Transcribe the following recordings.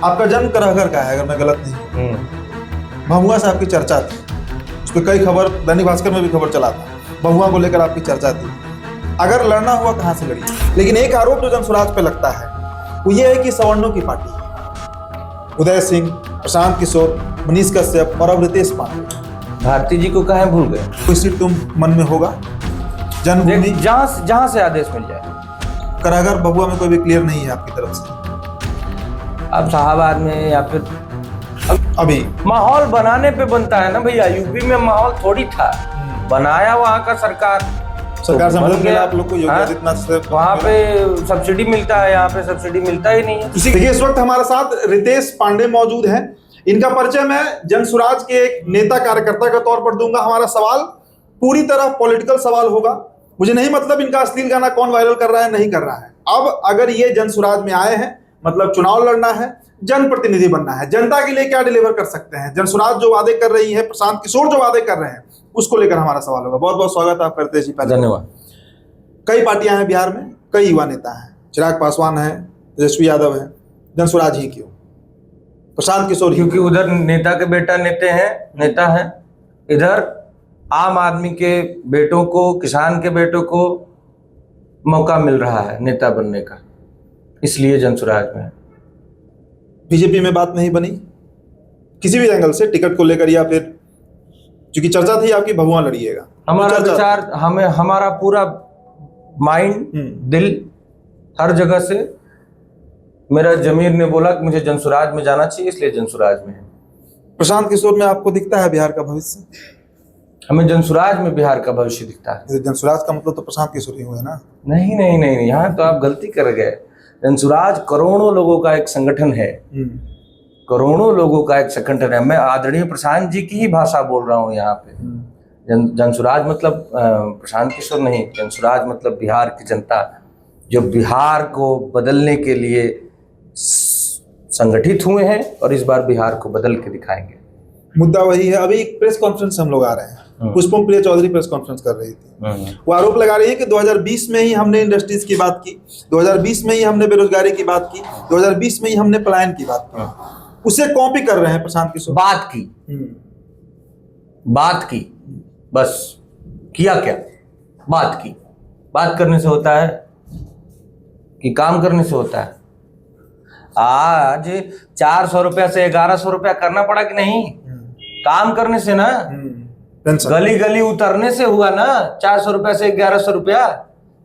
आपका जन्म करहगर का है अगर मैं गलत नहीं हूँ। भभुआ से आपकी चर्चा थी, उस पर कई खबर दैनिक भास्कर में भी खबर चला था, भभुआ को लेकर आपकी चर्चा थी। अगर लड़ना हुआ कहाँ से लड़िए। लेकिन एक आरोप जो जनसुराज पे लगता है वो ये है कि सवर्णों की पार्टी है। उदय सिंह, प्रशांत किशोर, मनीष कश्यप और अब रितेश पांडे। भारती जी को कहाँ भूल गए? कोई सीट तुम मन में होगा? जन्मभूमि जहाँ से आदेश मिल जाए। करहगर भभुआ में कोई भी क्लियर नहीं है आपकी तरफ से अब शाहबाद में या फिर अभी? माहौल बनाने पे बनता है ना भैया। यूपी में माहौल थोड़ी था, बनाया वहाँ का सरकार से बन मदद गया। मिला आप लोग को योगी आदित्यनाथ से? वहाँ पे सब्सिडी मिलता है, यहाँ पे सब्सिडी मिलता ही नहीं है। देखिए इस वक्त हमारे साथ रितेश पांडे मौजूद हैं। इनका परिचय मैं जनसुराज के एक नेता कार्यकर्ता के तौर पर दूंगा। हमारा सवाल पूरी तरह पॉलिटिकल सवाल होगा। मुझे नहीं मतलब इनका अश्लील गाना कौन वायरल कर रहा है, नहीं कर रहा है। अब अगर ये जनसुराज में आए हैं मतलब चुनाव लड़ना है, जनप्रतिनिधि बनना है, जनता के लिए क्या डिलीवर कर सकते हैं, जनसुराज जो वादे कर रही है, प्रशांत किशोर जो वादे कर रहे हैं, उसको लेकर हमारा सवाल होगा। बहुत बहुत स्वागत आप करते हैं। धन्यवाद। कई पार्टियां हैं बिहार में, कई युवा नेता हैं। चिराग पासवान है, तेजस्वी यादव है, जनसुराज ही क्यों? प्रशांत किशोर ही क्योंकि उधर नेता के बेटा नेता है, इधर आम आदमी के बेटों को, किसान के बेटों को मौका मिल रहा है नेता बनने का, इसलिए जनसुराज में। बीजेपी में बात नहीं बनी किसी भी एंगल से टिकट को लेकर, या फिर क्योंकि चर्चा थी आपकी भभुआ लड़िएगा? हमारा विचार, हमारा पूरा माइंड, दिल, हर जगह से मेरा जमीर ने बोला कि मुझे जनसुराज में जाना चाहिए, इसलिए जनसुराज में है। प्रशांत किशोर में आपको दिखता है बिहार का भविष्य? हमें जनसुराज में बिहार का भविष्य दिखता है। जनसुराज का मतलब तो प्रशांत किशोर ही हुए ना? नहीं नहीं नहीं, यहाँ तो आप गलती कर गए। जनसुराज करोड़ों लोगों का एक संगठन है, करोड़ों लोगों का एक संगठन है। मैं आदरणीय प्रशांत जी की ही भाषा बोल रहा हूँ यहाँ पे। जनसुराज मतलब प्रशांत किशोर नहीं, जनसुराज मतलब बिहार की जनता जो बिहार को बदलने के लिए संगठित हुए हैं और इस बार बिहार को बदल के दिखाएंगे। मुद्दा वही है। अभी एक प्रेस कॉन्फ्रेंस हम लोग आ रहे हैं, पुष्पम प्रिया चौधरी प्रेस कॉन्फ्रेंस कर रही थी। वो आरोप लगा रही है कि 2020 में ही हमने इंडस्ट्रीज की बात की, 2020 में ही हमने बेरोजगारी की बात की, 2020 में ही हमने पलायन की बात की। उसे कॉपी कर रहे हैं प्रशांत किशोर। बात की बस, किया क्या? बात की। बात करने से होता है कि काम करने से होता है? आज 400 रुपया से 1100 रुपया करना पड़ा कि नहीं? काम करने से ना, गली गली उतरने से हुआ ना। 400 रुपया से 1100 रुपया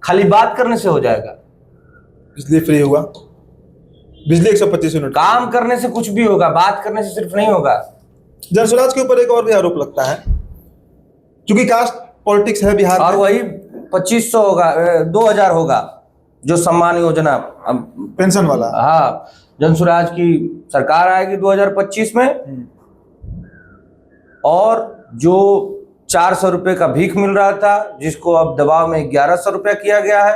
खाली बात करने से हो जाएगा? बिजली फ्री हुआ, बिजली 125 यूनिट। काम करने से कुछ भी होगा, बात करने से सिर्फ नहीं होगा। जनसुराज के ऊपर एक और भी आरोप लगता है, क्योंकि कास्ट पॉलिटिक्स है बिहार और वही 2500 होगा, 2000 होगा जो सम्मान योजना पेंशन वाला। हाँ, जनसुराज की सरकार आएगी 2025 में, और जो 400 रुपए का भीख मिल रहा था, जिसको अब दबाव में 1100 रुपया किया गया है,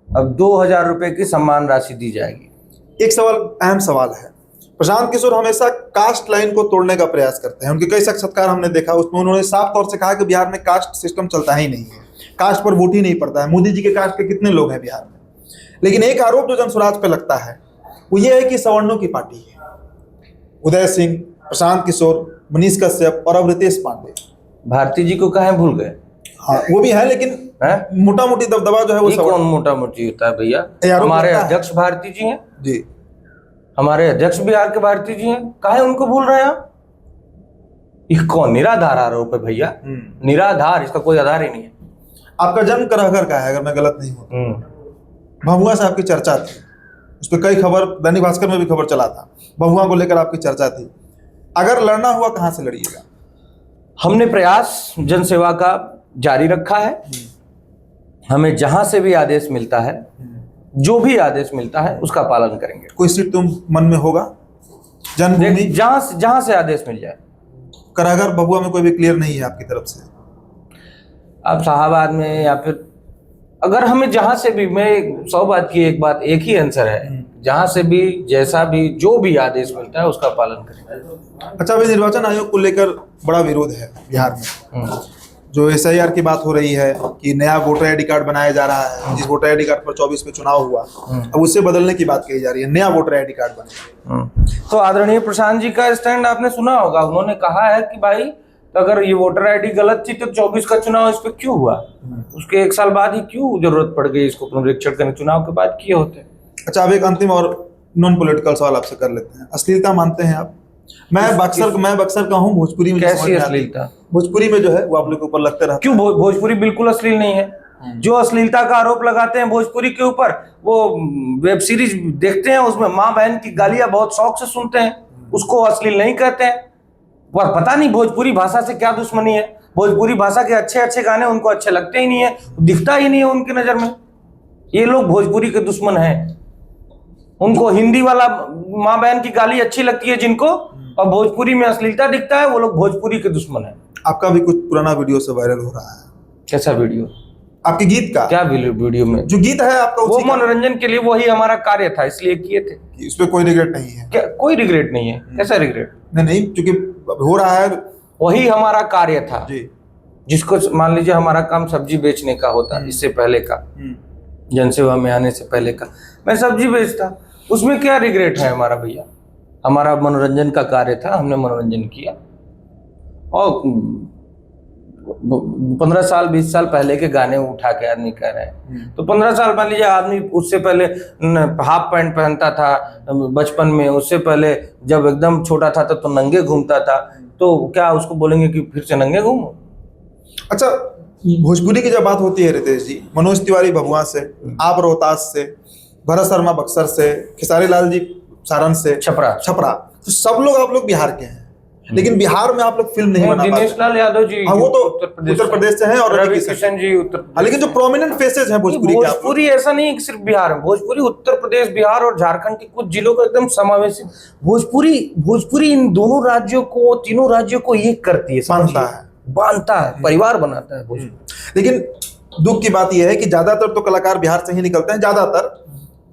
अब 2000 रुपए की सम्मान राशि दी जाएगी। एक सवाल, अहम सवाल है। प्रशांत किशोर हमेशा कास्ट लाइन को तोड़ने का प्रयास करते हैं। उनके कई साक्षात्कार हमने देखा, उसमें उन्होंने साफ तौर से कहा कि बिहार में कास्ट सिस्टम चलता ही नहीं है, कास्ट पर वोट ही नहीं पड़ता है। मोदी जी के कास्ट के कितने लोग हैं बिहार में? लेकिन एक आरोप जो जनसुराज पे लगता है वो ये है कि सवर्णों की पार्टी है। उदय सिंह, प्रशांत किशोर, मनीष कश्यप और अब रितेश पांडे। भारती जी को कहाँ भूल गए? हाँ वो भी है, लेकिन मोटा मोटी दबदबा जो है वो कौन मोटा मोटी होता है भैया? हमारे अध्यक्ष भारती जी हैं जी, हमारे अध्यक्ष बिहार के भारती जी हैं। काहे उनको भूल रहे हैं आप? ये कौन निराधार आरोप है भैया? निराधार, इसका कोई आधार ही नहीं है। आपका जन्म करहगर का है अगर मैं गलत नहीं हूँ। भभुआ से आपकी चर्चा थी, उस पर कई खबर दैनिक भास्कर में भी खबर चला था, भभुआ को लेकर आपकी चर्चा थी। अगर लड़ना हुआ कहाँ से लड़िएगा? हमने प्रयास जनसेवा का जारी रखा है। हमें जहां से भी आदेश मिलता है, जो भी आदेश मिलता है, उसका पालन करेंगे। कोई सीट तुम मन में होगा? जन्मभूमि जहां से आदेश मिल जाए। करहगर भभुआ में कोई भी क्लियर नहीं है आपकी तरफ से? अब शाहबाद में या फिर अगर हमें जहां से भी, मैं 100 बात की एक बात, एक ही आंसर है, जहां से भी, जैसा भी, जो भी आदेश मिलता है उसका पालन करेंगे। अच्छा, अभी निर्वाचन आयोग को लेकर बड़ा विरोध है बिहार में। जो SIR की बात हो रही है कि नया वोटर आईडी कार्ड बनाया जा रहा है, जिस वोटर आईडी कार्ड पर 24 में चुनाव हुआ, अब उससे बदलने की बात कही जा रही है, नया वोटर आईडी कार्ड बने। तो आदरणीय प्रशांत जी का स्टैंड आपने सुना होगा, उन्होंने कहा है कि भाई तो अगर ये वोटर आईडी गलत थी तो 24 का चुनाव इस पे क्यों हुआ, उसके 1 साल बाद ही क्यों जरूरत पड़ गई इसको पुनरीक्षण करने, चुनाव के बाद किए होते। अच्छा, अब एक अंतिम और नॉन पॉलिटिकल सवाल आपसे कर लेते हैं। अश्लीलता मानते हैं आप? मैं बक्सर का हूँ, भोजपुरी में कैसी अश्लीलता? भोजपुरी में जो है वो आप लोग के ऊपर लगते रहता क्यों? भोजपुरी बिल्कुल अश्लील नहीं है। जो अश्लीलता का आरोप लगाते हैं भोजपुरी के ऊपर, वो वेब सीरीज देखते हैं, उसमें माँ बहन की गालियां बहुत शौक से सुनते हैं, उसको अश्लील नहीं कहते हैं। और पता नहीं भोजपुरी भाषा से क्या दुश्मनी है, भोजपुरी भाषा के अच्छे अच्छे गाने उनको अच्छे लगते ही नहीं है, दिखता ही नहीं है उनकी नजर में। ये लोग भोजपुरी के दुश्मन हैं। उनको हिंदी वाला माँ बहन की गाली अच्छी लगती है जिनको, और भोजपुरी में अश्लीलता दिखता है, वो लोग भोजपुरी के दुश्मन है। आपका भी कुछ पुराना वीडियो से वायरल हो रहा है। कैसा वीडियो? आपके गीत का? क्या वीडियो में? जो गीत है आपका, वो मनोरंजन के लिए, वही हमारा कार्य था, इसलिए किए थे। इसमें कोई रिग्रेट नहीं है? क्या कोई रिग्रेट नहीं है? कैसा रिग्रेट? नहीं, क्योंकि हो रहा है, वही हमारा कार्य था जी। जिसको मान लीजिए हमारा काम सब्जी बेचने का होता, इससे पहले का, जनसेवा में आने से पहले का मैं सब्जी बेचता, उसमें क्या रिग्रेट है हमारा भैया? हमारा मनोरंजन का कार्य था, हमने मनोरंजन किया। और 15 साल 20 साल पहले के गाने उठा के आदमी कह रहे हैं, तो 15 साल मान लीजिए आदमी उससे पहले हाफ पैंट पहनता था बचपन में, उससे पहले जब एकदम छोटा था तो नंगे घूमता था, तो क्या उसको बोलेंगे कि फिर से नंगे घूमो? अच्छा, भोजपुरी की जब बात होती है रितेश जी, मनोज तिवारी भभुआ से, आप रोहतास से, भरत शर्मा बक्सर से, खेसारी लाल जी सारण से, छपरा, तो सब लोग आप लोग बिहार के हैं, लेकिन बिहार में आप लोग फिल्म नहीं बना पाते। दिनेश लाल यादव जी, हाँ, वो तो उत्तर प्रदेश से हैं, और रवि किशन जी उत्तर प्रदेश। लेकिन जो प्रोमिनेंट फेसेस हैं भोजपुरी के, भोजपुरी ऐसा नहीं है कि सिर्फ बिहार में, भोजपुरी उत्तर प्रदेश, बिहार और झारखंड के कुछ जिलों का एकदम समावेश। भोजपुरी इन दोनों राज्यों को, तीनों राज्यों को एक करती है, बांधता है, परिवार बनाता है भोजपुरी। लेकिन दुख की बात यह है कि ज्यादातर तो कलाकार बिहार से ही निकलते हैं, ज्यादातर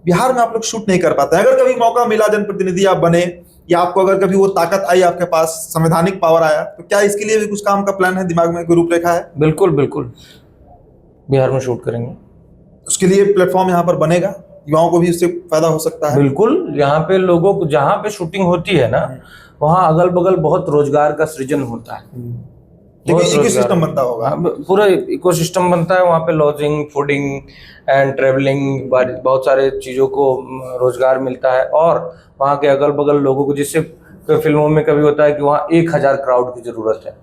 बिहार में आप लोग शूट नहीं कर पाते हैं। अगर कभी मौका मिला, जनप्रतिनिधि आप बने, या आपको अगर कभी वो ताकत आई, आपके पास संवैधानिक पावर आया, तो क्या इसके लिए भी कुछ काम का प्लान है, दिमाग में कोई रूपरेखा है? बिल्कुल बिल्कुल, बिहार में शूट करेंगे। उसके लिए प्लेटफॉर्म यहाँ पर बनेगा, युवाओं को भी उससे फायदा हो सकता है। बिल्कुल, यहाँ पे लोगों को, जहाँ पे शूटिंग होती है ना, वहाँ अगल बगल बहुत रोजगार का सृजन होता है, इकोसिस्टम बनता होगा, पूरा इकोसिस्टम बनता है। वहाँ पे लॉजिंग, फूडिंग एंड ट्रेवलिंग, बहुत सारे चीज़ों को रोजगार मिलता है, और वहाँ के अगल बगल लोगों को, जिससे फिल्मों में कभी होता है कि वहाँ 1000 क्राउड की जरूरत है।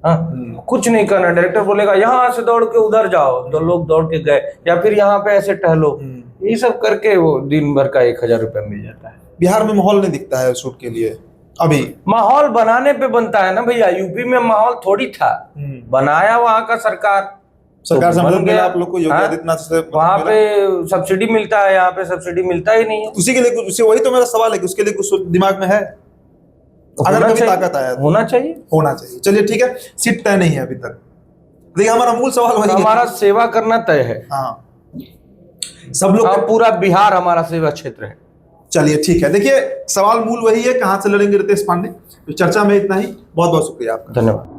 हाँ, कुछ नहीं करना, डायरेक्टर बोलेगा यहाँ से दौड़ के उधर जाओ, तो लोग दौड़ के गए, या फिर यहाँ पे ऐसे टहलो, ये सब करके वो दिन भर का 1000 रुपया मिल जाता है। बिहार में माहौल नहीं दिखता है शूट के लिए अभी। माहौल बनाने पे बनता है ना भैया, यूपी में माहौल थोड़ी था, बनाया वहाँ का सरकार से मदद मिला आप लोग को, योगी आदित्यनाथ से वहाँ पे सब्सिडी मिलता है, यहाँ पे सब्सिडी मिलता ही नहीं है। उसी के लिए कुछ, वही तो मेरा सवाल है कि उसके लिए कुछ दिमाग में है, अगर कभी ताकत आया तो होना चाहिए। चलिए ठीक है, सीट तय नहीं है अभी तक, देखिए हमारा मूल सवाल वही है, हमारा सेवा करना तय है। हाँ, सब लोग, पूरा बिहार हमारा सेवा क्षेत्र है। चलिए ठीक है, देखिए सवाल मूल वही है, कहाँ से लड़ेंगे रितेश पांडे। तो चर्चा में इतना ही, बहुत बहुत शुक्रिया आपका, धन्यवाद।